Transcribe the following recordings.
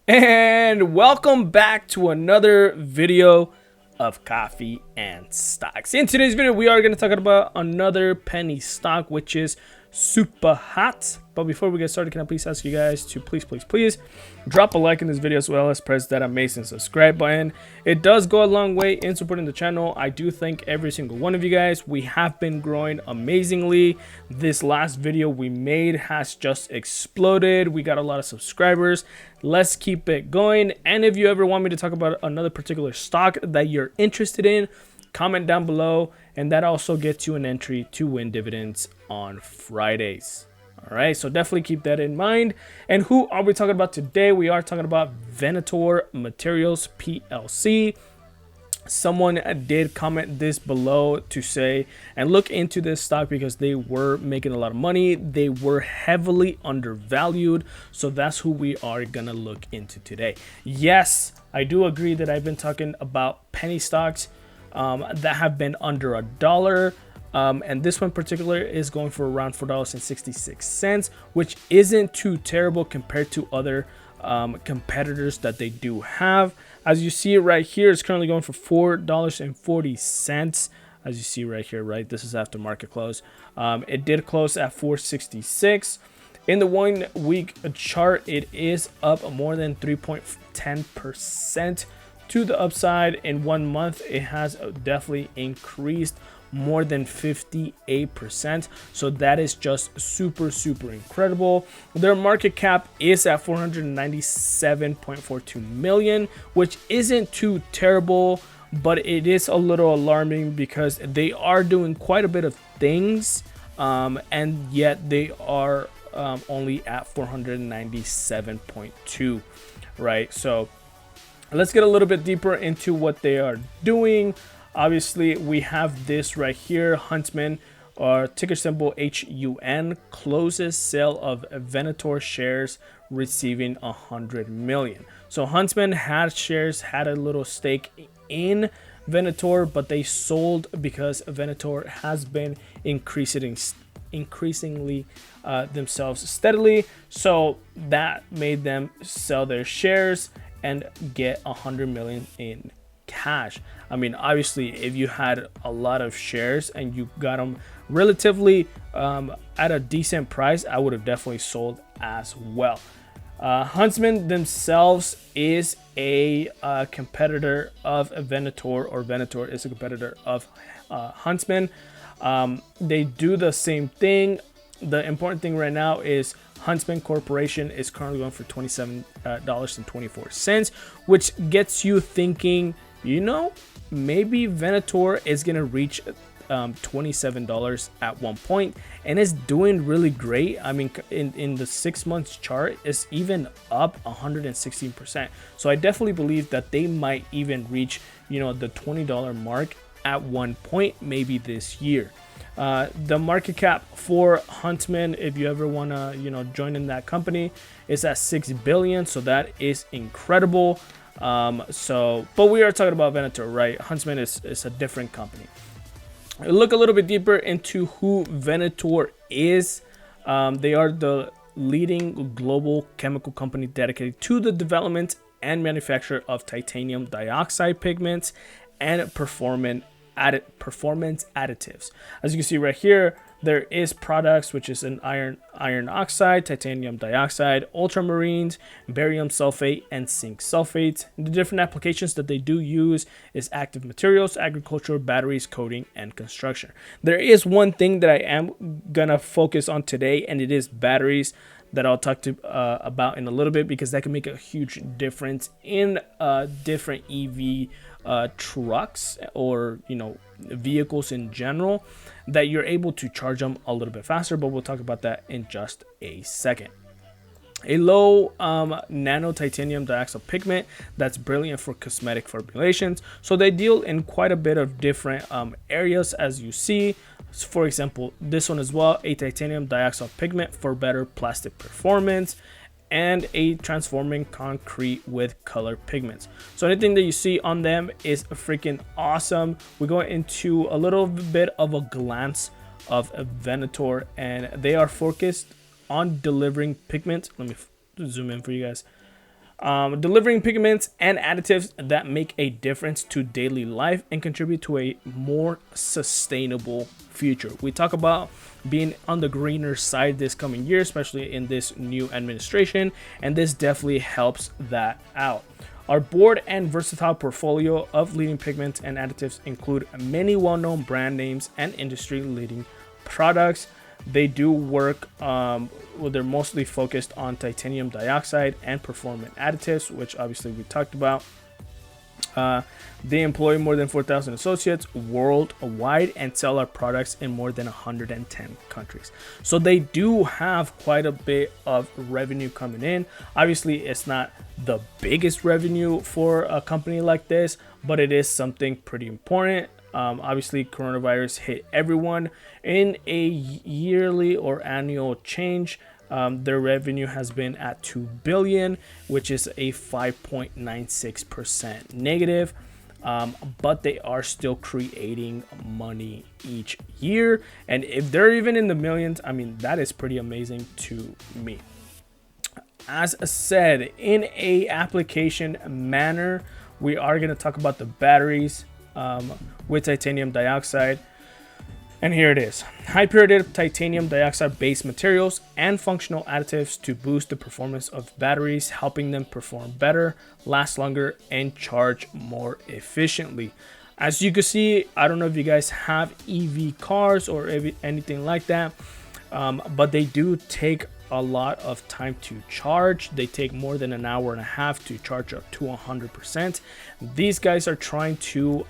And welcome back to another video of coffee and stocks. In today's video, we are going to talk about another penny stock, which is super hot. But before we get started, can I please ask you guys to please drop a like in this video, as well as press that amazing subscribe button. It does go a long way in supporting the channel. I do thank every single one of you guys. We have been growing amazingly. This last video we made has just exploded. We got a lot of subscribers. Let's keep it going. And if you ever want me to talk about another particular stock that you're interested in, comment down below, and that also gets you an entry to win dividends on Fridays. All right, so definitely keep that in mind. And who are we talking about today? We are talking about Vntr Materials PLC. Someone did comment this below to say and look into this stock because they were making a lot of money. They were heavily undervalued, so that's who we are gonna look into today. Yes, I do agree that I've been talking about penny stocks that have been under $1, and this one in particular is going for around $4.66, which isn't too terrible compared to other competitors that they do have. As you see right here, it's currently going for $4.40. As you see right here, right, this is after market close. It did close at $4.66. In the 1 week chart, it is up more than 3.10% to the upside. In 1 month, it has definitely increased more than 58%, so that is just super incredible. Their market cap is at 497.42 million, which isn't too terrible, but it is a little alarming because they are doing quite a bit of things, and yet they are only at 497.2, right? So let's get a little bit deeper into what they are doing. Obviously, we have this right here, Huntsman, or ticker symbol HUN, closes sale of Vntr shares, receiving 100 million. So Huntsman had shares, had a little stake in Vntr, but they sold because Vntr has been increasingly themselves steadily. So that made them sell their shares and get 100 million in cash. I mean, obviously, if you had a lot of shares and you got them relatively at a decent price, I would have definitely sold as well. Huntsman themselves is a competitor of Vntr, or Vntr is a competitor of Huntsman. They do the same thing. The important thing right now is Huntsman Corporation is currently going for $27.24, which gets you thinking, you know, maybe Vntr is going to reach $27 at one point, and it's doing really great. I mean, in the 6 months chart, it's even up 116%. So I definitely believe that they might even reach, you know, the $20 mark at one point, maybe this year. The market cap for Huntsman, if you ever want to, you know, join in that company, is at 6 billion. So that is incredible. But we are talking about Vntr, right? Huntsman is a different company. Look a little bit deeper into who Vntr is. They are the leading global chemical company dedicated to the development and manufacture of titanium dioxide pigments and performance additives. As you can see right here, there is products which is an iron oxide, titanium dioxide, ultramarines, barium sulfate, and zinc sulfate. The different applications that they do use is active materials, agriculture, batteries, coating, and construction. There is one thing that I am gonna focus on today, and it is batteries, that I'll talk about in a little bit, because that can make a huge difference in different EV trucks, or, you know, vehicles in general, that you're able to charge them a little bit faster. But we'll talk about that in just a second. A low nano titanium dioxide pigment that's brilliant for cosmetic formulations. So they deal in quite a bit of different areas, as you see. So for example, this one as well, a titanium dioxide pigment for better plastic performance, and a transforming concrete with color pigments. So anything that you see on them is freaking awesome. We go into a little bit of a glance of Vntr, and they are focused on delivering pigment. Let me zoom in for you guys. delivering pigments and additives that make a difference to daily life and contribute to a more sustainable future. We talk about being on the greener side this coming year, especially in this new administration, and this definitely helps that out. Our broad and versatile portfolio of leading pigments and additives include many well-known brand names and industry-leading products. They do work, they're mostly focused on titanium dioxide and performance additives, which obviously we talked about. They employ more than 4,000 associates worldwide and sell our products in more than 110 countries. So they do have quite a bit of revenue coming in. Obviously, it's not the biggest revenue for a company like this, but it is something pretty important. Obviously, coronavirus hit everyone in a yearly or annual change. Their revenue has been at 2 billion, which is a 5.96% negative. But they are still creating money each year. And if they're even in the millions, I mean, that is pretty amazing to me. As said, in a application manner, we are going to talk about the batteries with titanium dioxide. And here it is. High purity titanium dioxide based materials and functional additives to boost the performance of batteries, helping them perform better, last longer, and charge more efficiently. As you can see, I don't know if you guys have EV cars or anything like that, but they do take a lot of time to charge. They take more than an hour and a half to charge up to 100%. These guys are trying to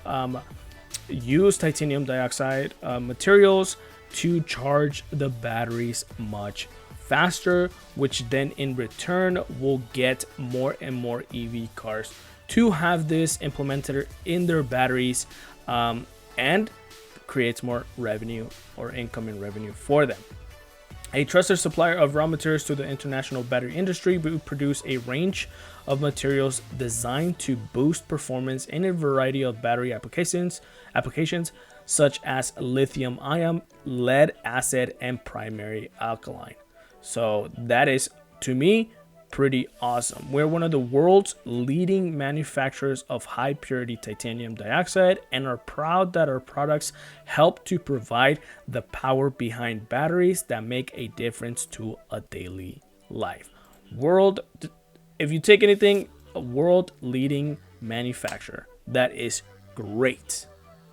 use titanium dioxide materials to charge the batteries much faster, which then in return will get more and more EV cars to have this implemented in their batteries, and creates more revenue or incoming revenue for them. A trusted supplier of raw materials to the international battery industry, we produce a range of materials designed to boost performance in a variety of battery applications such as lithium ion, lead acid, and primary alkaline. So that is, to me, pretty awesome. We're one of the world's leading manufacturers of high purity titanium dioxide and are proud that our products help to provide the power behind batteries that make a difference to a daily life. If you take anything, a world leading manufacturer, that is great,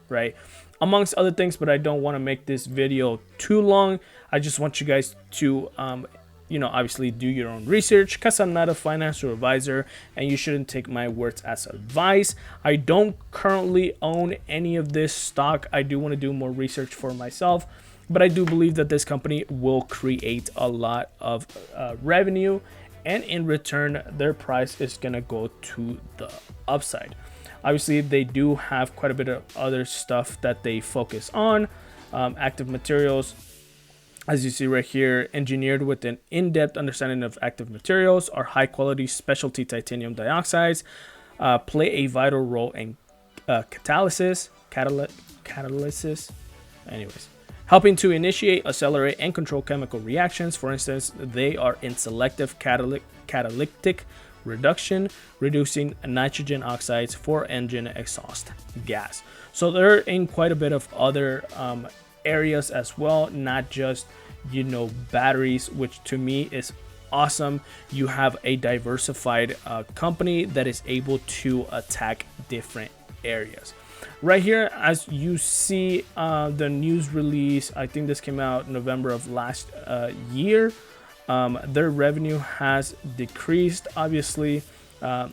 right? Amongst other things, but I don't want to make this video too long. I just want you guys to obviously do your own research, because I'm not a financial advisor and you shouldn't take my words as advice. I don't currently own any of this stock. I do want to do more research for myself, but I do believe that this company will create a lot of revenue, and in return their price is going to go to the upside. Obviously, they do have quite a bit of other stuff that they focus on. Active materials, as you see right here, engineered with an in-depth understanding of active materials, are high-quality specialty titanium dioxides, play a vital role in catalysis, anyways, helping to initiate, accelerate, and control chemical reactions. For instance, they are in selective catalytic reduction, reducing nitrogen oxides for engine exhaust gas. So they're in quite a bit of other areas as well, not just batteries, which to me is awesome. You have a diversified company that is able to attack different areas. Right here, as you see, the news release, I think this came out November of last year. Their revenue has decreased. Obviously, a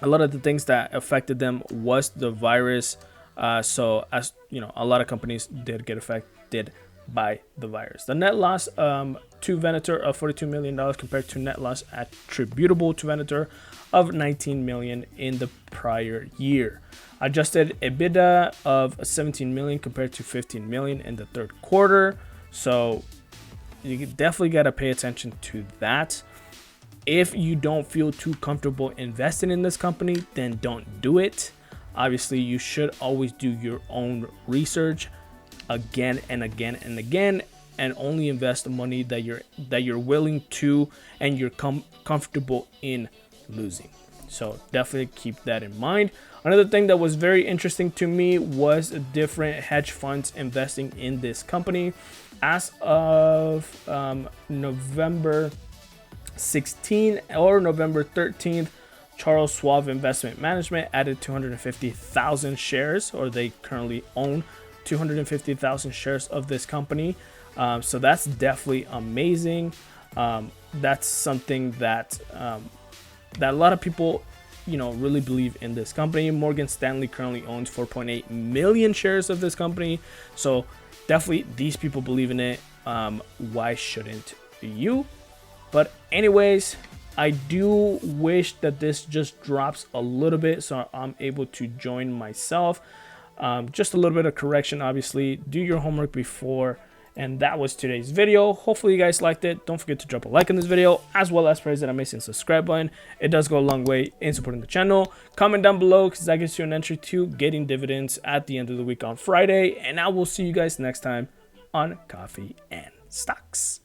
lot of the things that affected them was the virus. So as you know, a lot of companies did get affected by the virus. The net loss to Vntr of $42 million compared to net loss attributable to Vntr of $19 million in the prior year. Adjusted EBITDA of $17 million compared to $15 million in the third quarter. So you definitely got to pay attention to that. If you don't feel too comfortable investing in this company, then don't do it. Obviously, you should always do your own research again and again and again, and only invest the money that you're willing to and you're comfortable in losing. So definitely keep that in mind. Another thing that was very interesting to me was different hedge funds investing in this company. As of November 16 or November 13th, Charles Schwab Investment Management added 250,000 shares, or they currently own 250,000 shares of this company. So that's definitely amazing. That's something that that a lot of people, really believe in this company. Morgan Stanley currently owns 4.8 million shares of this company. So definitely these people believe in it. Why shouldn't you? But anyways, I do wish that this just drops a little bit so I'm able to join myself. Just a little bit of correction, obviously. Do your homework before. And that was today's video. Hopefully you guys liked it. Don't forget to drop a like on this video, as well as press that amazing subscribe button. It does go a long way in supporting the channel. Comment down below because that gives you an entry to getting dividends at the end of the week on Friday. And I will see you guys next time on Coffee and Stocks.